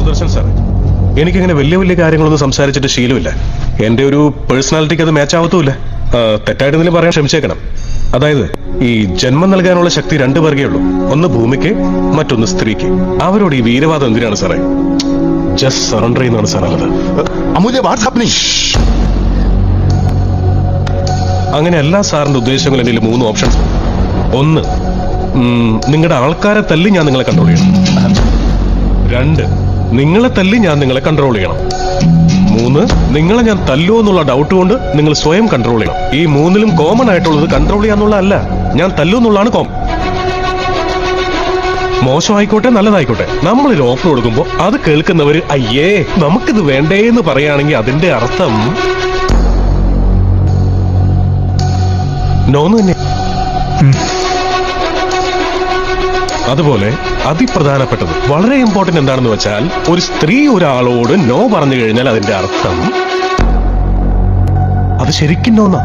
Sudarshan sir, എനിക്കങ്ങനെ വലിയ വലിയ കാര്യങ്ങളൊന്നും സംസാരിച്ചിട്ട് ശീലമില്ല. എന്റെ ഒരു പേഴ്സണാലിറ്റിക്ക് അത് മാച്ച് ആവത്തുമില്ല. തെറ്റായിട്ട് എന്തെങ്കിലും പറയാൻ ക്ഷമിച്ചേക്കണം. അതായത് ഈ ജന്മം നൽകാനുള്ള ശക്തി രണ്ടു പേർക്കേ ഉള്ളൂ. ഒന്ന് ഭൂമിക്ക്, മറ്റൊന്ന് സ്ത്രീക്ക്. അവരോട് ഈ വീരവാദം എന്തിനാണ് സാറേ? ജസ്റ്റ് സറണ്ടർ ചെയ്യുന്നതാണ് സാർ നല്ലത്. അങ്ങനെ എല്ലാ സാറിന്റെ ഉദ്ദേശങ്ങളും എന്നിൽ 3 ഓപ്ഷൻസ്. ഒന്ന്, നിങ്ങളുടെ ആൾക്കാരെ തല്ലി ഞാൻ നിങ്ങളെ കൺട്രോൾ ചെയ്യണം. 2, നിങ്ങളെ തല്ലി ഞാൻ നിങ്ങളെ കൺട്രോൾ ചെയ്യണം. 3, നിങ്ങളെ ഞാൻ തല്ലോ എന്നുള്ള ഡൗട്ട് കൊണ്ട് നിങ്ങൾ സ്വയം കൺട്രോൾ ചെയ്യണം. ഈ 3ലും കോമൺ ആയിട്ടുള്ളത് കൺട്രോൾ ചെയ്യാന്നുള്ളതല്ല, ഞാൻ തല്ലു എന്നുള്ളതാണ് കോമൺ. മോശമായിക്കോട്ടെ നല്ലതായിക്കോട്ടെ, നമ്മളൊരു ഓഫർ കൊടുക്കുമ്പോ അത് കേൾക്കുന്നവര് അയ്യേ നമുക്കിത് വേണ്ടേ എന്ന് പറയുകയാണെങ്കിൽ അതിന്റെ അർത്ഥം നോന്ന് തന്നെ. അതുപോലെ അതിപ്രധാനപ്പെട്ടത്, വളരെ ഇമ്പോർട്ടന്റ് എന്താണെന്ന് വെച്ചാൽ, ഒരു സ്ത്രീ ഒരാളോട് നോ പറഞ്ഞു കഴിഞ്ഞാൽ അതിന്റെ അർത്ഥം അത് ശരിക്കും നോന്നാ.